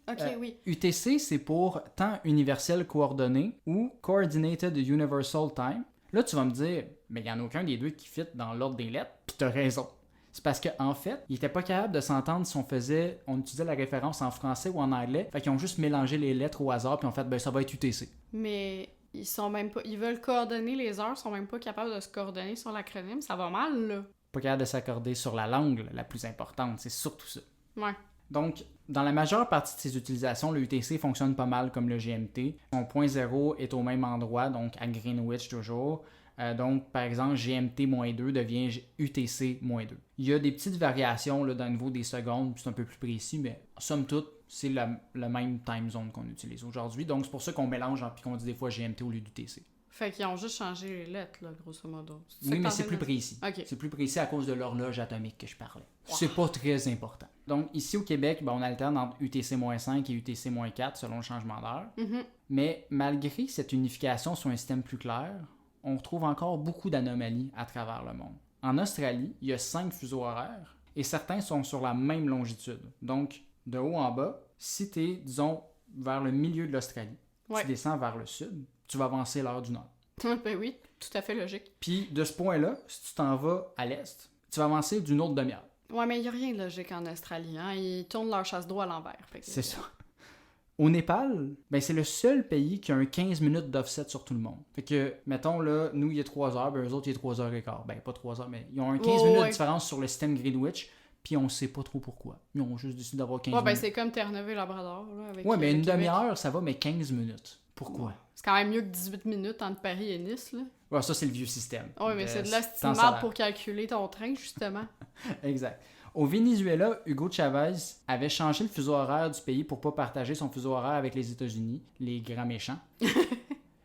OK, oui. UTC, c'est pour temps universel coordonné ou Coordinated Universal Time. Là, tu vas me dire, mais il n'y en a aucun des deux qui fit dans l'ordre des lettres, puis t'as raison. C'est parce qu'en fait, ils n'étaient pas capables de s'entendre si on utilisait la référence en français ou en anglais. Fait qu'ils ont juste mélangé les lettres au hasard, puis en fait, ben ça va être UTC. Mais ils sont même pas... Ils veulent coordonner les heures, ils sont même pas capables de se coordonner sur l'acronyme. Ça va mal, là. Pas capable de s'accorder sur la langue la plus importante, c'est surtout ça. Ouais. Donc, dans la majeure partie de ses utilisations, le UTC fonctionne pas mal comme le GMT. Son point zéro est au même endroit, donc à Greenwich toujours. Donc, par exemple, GMT-2 devient UTC-2. Il y a des petites variations là, dans le niveau des secondes, c'est un peu plus précis, mais somme toute, c'est le même time zone qu'on utilise aujourd'hui. Donc, c'est pour ça qu'on mélange et qu'on dit des fois GMT au lieu d'UTC. Fait qu'ils ont juste changé les lettres, là, grosso modo. Oui, mais c'est plus précis. Okay. C'est plus précis à cause de l'horloge atomique que je parlais. Wow. C'est pas très important. Donc, ici au Québec, ben, on alterne entre UTC-5 et UTC-4 selon le changement d'heure. Mm-hmm. Mais malgré cette unification sur un système plus clair, on retrouve encore beaucoup d'anomalies à travers le monde. En Australie, il y a 5 fuseaux horaires et certains sont sur la même longitude. Donc, de haut en bas, si tu es, disons, vers le milieu de l'Australie, tu descends vers le sud, tu vas avancer l'heure du nord. Ben oui, tout à fait logique. Puis, de ce point-là, si tu t'en vas à l'est, tu vas avancer d'une autre demi-heure. Ouais, mais il n'y a rien de logique en Australie. Hein? Ils tournent leur chasse d'eau à l'envers. C'est ça. Au Népal, ben c'est le seul pays qui a un 15 minutes d'offset sur tout le monde. Fait que, mettons, là, nous, il y a 3 heures, ben eux autres, il y a 3 heures et quart. Ben, pas 3 heures, mais ils ont un 15 minutes de différence sur le système Greenwich, puis on sait pas trop pourquoi. Ils ont juste décidé d'avoir 15 minutes. Ben c'est comme Terre-Neuve et Labrador, là, avec mais une demi-heure, ça va, mais 15 minutes. Pourquoi? C'est quand même mieux que 18 minutes entre Paris et Nice, là. Ouais, ça, c'est le vieux système. Oui, mais c'est de l'estimable pour calculer ton train, justement. Exact. Au Venezuela, Hugo Chavez avait changé le fuseau horaire du pays pour pas partager son fuseau horaire avec les États-Unis, les grands méchants.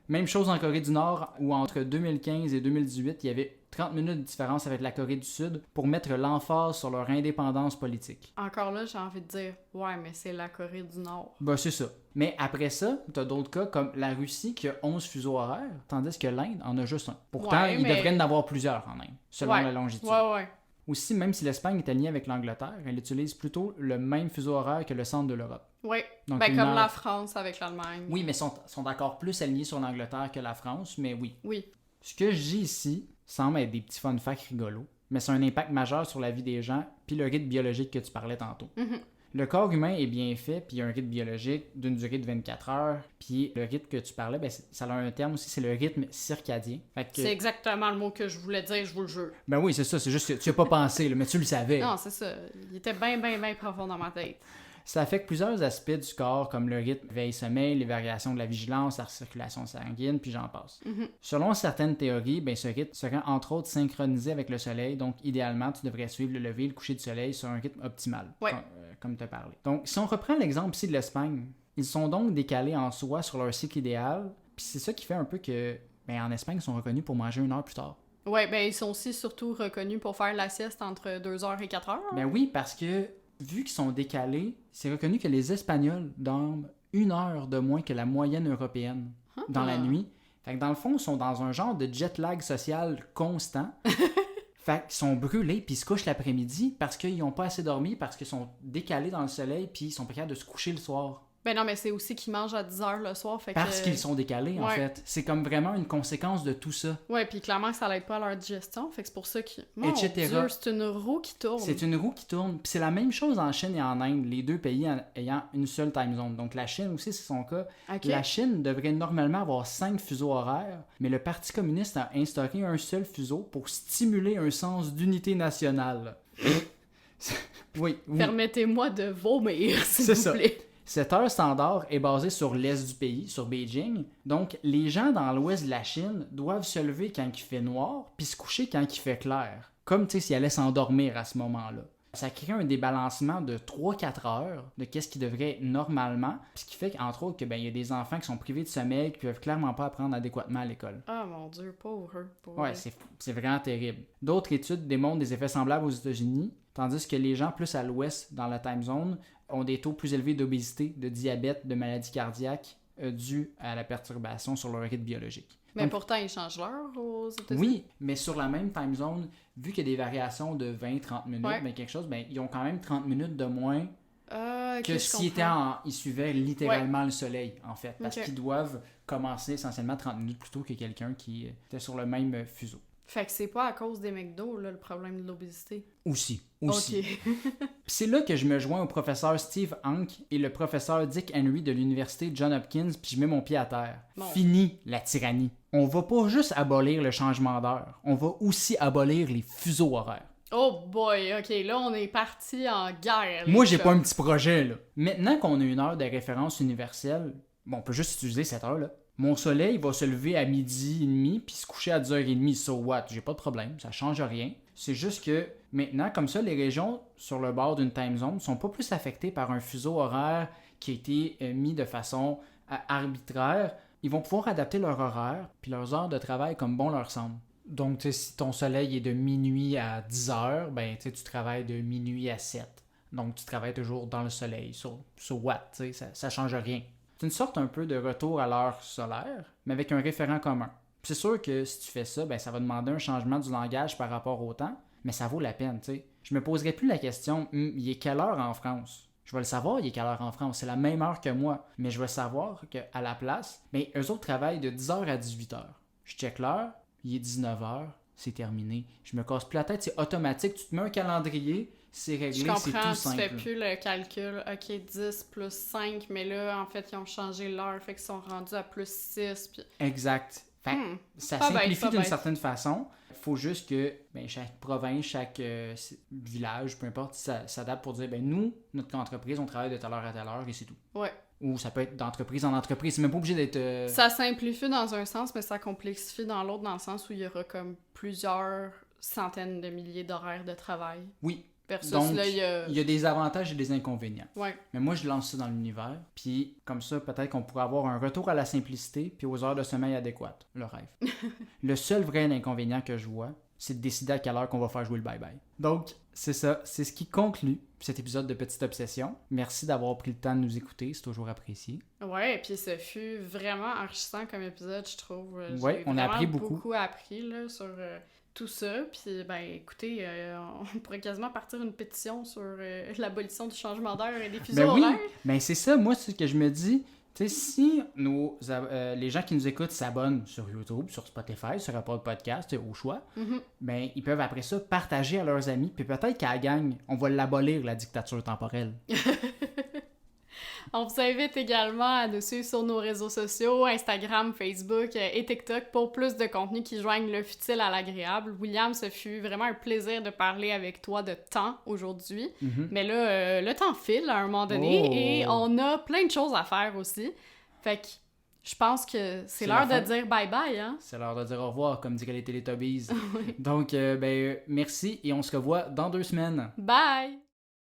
Même chose en Corée du Nord, où entre 2015 et 2018, il y avait 30 minutes de différence avec la Corée du Sud pour mettre l'emphase sur leur indépendance politique. Encore là, j'ai envie de dire, ouais, mais c'est la Corée du Nord. Ben, c'est ça. Mais après ça, t'as d'autres cas comme la Russie qui a 11 fuseaux horaires, tandis que l'Inde en a juste un. Pourtant, il devrait en avoir plusieurs en Inde, selon la longitude. Ouais. Aussi, même si l'Espagne est alignée avec l'Angleterre, elle utilise plutôt le même fuseau horaire que le centre de l'Europe. Oui, comme la France avec l'Allemagne. Oui, mais sont encore plus alignés sur l'Angleterre que la France, mais oui. Oui. Ce que je dis ici semble être des petits fun facts rigolos, mais c'est un impact majeur sur la vie des gens puis le rythme biologique que tu parlais tantôt. Mm-hmm. Le corps humain est bien fait, puis il y a un rythme biologique d'une durée de 24 heures, puis le rythme que tu parlais, ben ça a un terme aussi, c'est le rythme circadien. C'est exactement le mot que je voulais dire, je vous le jure. Ben oui, c'est ça, c'est juste que tu n'y as pas pensé, là, mais tu le savais. Non, c'est ça, il était bien profond dans ma tête. Ça affecte plusieurs aspects du corps, comme le rythme veille-sommeil, les variations de la vigilance, la circulation sanguine, puis j'en passe. Mm-hmm. Selon certaines théories, ben, ce rythme serait entre autres synchronisé avec le soleil, donc idéalement, tu devrais suivre le lever et le coucher du soleil sur un rythme optimal, comme tu as parlé. Donc, si on reprend l'exemple ici de l'Espagne, ils sont donc décalés en soi sur leur cycle idéal, puis c'est ça qui fait un peu que, en Espagne, ils sont reconnus pour manger 1 heure plus tard. Ouais, ils sont aussi surtout reconnus pour faire la sieste entre 2h et 4h. Ben oui, parce que vu qu'ils sont décalés, c'est reconnu que les Espagnols dorment 1 heure de moins que la moyenne européenne dans la nuit. Fait que dans le fond, ils sont dans un genre de jet lag social constant. Fait qu'ils sont brûlés puis ils se couchent l'après-midi parce qu'ils n'ont pas assez dormi, parce qu'ils sont décalés dans le soleil puis ils sont pas capables de se coucher le soir. Ben non, mais c'est aussi qu'ils mangent à 10h le soir, fait Parce que... qu'ils sont décalés, en Ouais. fait. C'est comme vraiment une conséquence de tout ça. Ouais, puis clairement que ça l'aide pas à leur digestion, fait que c'est pour ça que... Mon Etc. Dieu, c'est une roue qui tourne. C'est une roue qui tourne. Puis c'est la même chose en Chine et en Inde, les deux pays ayant une seule time zone. Donc la Chine aussi, c'est son cas. Ok. La Chine devrait normalement avoir 5 fuseaux horaires, mais le Parti communiste a instauré un seul fuseau pour stimuler un sens d'unité nationale. Oui. Permettez-moi de vomir, s'il C'est vous ça. plaît. Cette heure standard est basée sur l'est du pays, sur Beijing. Donc, les gens dans l'ouest de la Chine doivent se lever quand il fait noir, puis se coucher quand il fait clair. Comme, tu sais, s'ils allaient s'endormir à ce moment-là. Ça crée un débalancement de 3-4 heures de qu'est-ce qui devrait être normalement, ce qui fait qu'entre autres, il y a des enfants qui sont privés de sommeil, qui peuvent clairement pas apprendre adéquatement à l'école. Ah mon Dieu, pauvre eux. Ouais, c'est vraiment terrible. D'autres études démontrent des effets semblables aux États-Unis, tandis que les gens plus à l'ouest, dans la time zone, ont des taux plus élevés d'obésité, de diabète, de maladies cardiaques dus à la perturbation sur leur rythme biologique. Mais Donc, pourtant, ils changent l'heure aux États-Unis. oui, mais sur la même time zone, vu qu'il y a des variations de 20-30 minutes, Ouais. quelque chose, ils ont quand même 30 minutes de moins Ok, que je s'ils comprends. ils suivaient littéralement le soleil, en fait. Parce Ok. qu'ils doivent commencer essentiellement 30 minutes plus tôt que quelqu'un qui était sur le même fuseau. Fait que c'est pas à cause des McDo, là, le problème de l'obésité. Aussi. Ok. C'est là que je me joins au professeur Steve Hanke et le professeur Dick Henry de l'université Johns Hopkins, puis je mets mon pied à terre. Bon. Fini la tyrannie. On va pas juste abolir le changement d'heure, on va aussi abolir les fuseaux horaires. Oh boy, ok, là on est parti en guerre. les Moi, j'ai chums. pas un petit projet, là. Maintenant qu'on a une heure de référence universelle, bon, on peut juste utiliser cette heure-là. Mon soleil va se lever à 12h30 puis se coucher à 10h30, so what? J'ai pas de problème, ça change rien. C'est juste que maintenant, comme ça, les régions sur le bord d'une time zone sont pas plus affectées par un fuseau horaire qui a été mis de façon arbitraire. Ils vont pouvoir adapter leur horaire puis leurs heures de travail comme bon leur semble. Donc, tu sais, si ton soleil est de minuit à 10h, ben, tu sais, tu travailles de minuit à 7. Donc, tu travailles toujours dans le soleil. So what? Tu sais, ça change rien. C'est une sorte un peu de retour à l'heure solaire, mais avec un référent commun. Puis c'est sûr que si tu fais ça, ben, ça va demander un changement du langage par rapport au temps, mais ça vaut la peine, tu sais. Je me poserai plus la question, il est quelle heure en France? Je vais le savoir, il est quelle heure en France. C'est la même heure que moi, mais je vais savoir qu'à la place, ben, eux autres travaillent de 10h à 18h. Je check l'heure, il est 19h, c'est terminé. Je me casse plus la tête, c'est automatique. Tu te mets un calendrier, c'est réglé, Je c'est comprends, tout simple. tu fais plus le calcul. Ok, 10 plus 5, mais là, en fait, ils ont changé l'heure, fait qu'ils sont rendus à plus 6. Puis... Exact. Fait, ça Pas bête, simplifie pas d'une bête. certaine façon. Il faut juste que chaque province, chaque village, peu importe, ça s'adapte pour dire, nous, notre entreprise, on travaille de telle heure à telle heure et c'est tout. Ouais. Ou ça peut être d'entreprise en entreprise. C'est même pas obligé d'être... Ça simplifie dans un sens, mais ça complexifie dans l'autre, dans le sens où il y aura comme plusieurs centaines de milliers d'horaires de travail. Oui. Versus Donc, là, il y a... il y a des avantages et des inconvénients. Ouais. Mais moi, je lance ça dans l'univers. Puis, comme ça, peut-être qu'on pourrait avoir un retour à la simplicité puis aux heures de sommeil adéquates. Le rêve. Le seul vrai inconvénient que je vois, c'est de décider à quelle heure qu'on va faire jouer le bye-bye. Donc, c'est ça. C'est ce qui conclut cet épisode de Petite Obsession. Merci d'avoir pris le temps de nous écouter. C'est toujours apprécié. Ouais, et puis ce fut vraiment enrichissant comme épisode, je trouve. Ouais, J'ai on a vraiment appris beaucoup. beaucoup appris là, sur tout ça. Puis, écoutez, on pourrait quasiment partir une pétition sur l'abolition du changement d'heure et des fuseaux Oui, horaires. mais c'est ça, moi, c'est ce que je me dis. Tu sais, si les gens qui nous écoutent s'abonnent sur YouTube, sur Spotify, sur Apple Podcast, au choix, ils peuvent après ça partager à leurs amis, puis peut-être qu'à la gang, on va l'abolir, la dictature temporelle. On vous invite également à nous suivre sur nos réseaux sociaux, Instagram, Facebook et TikTok pour plus de contenu qui joignent le futile à l'agréable. William, ce fut vraiment un plaisir de parler avec toi de temps aujourd'hui. Mais là, le temps file à un moment donné et on a plein de choses à faire aussi. Fait que je pense que c'est l'heure de dire bye-bye, hein? C'est l'heure de dire au revoir, comme diraient les Teletubbies. Donc, merci et on se revoit dans 2 semaines. Bye!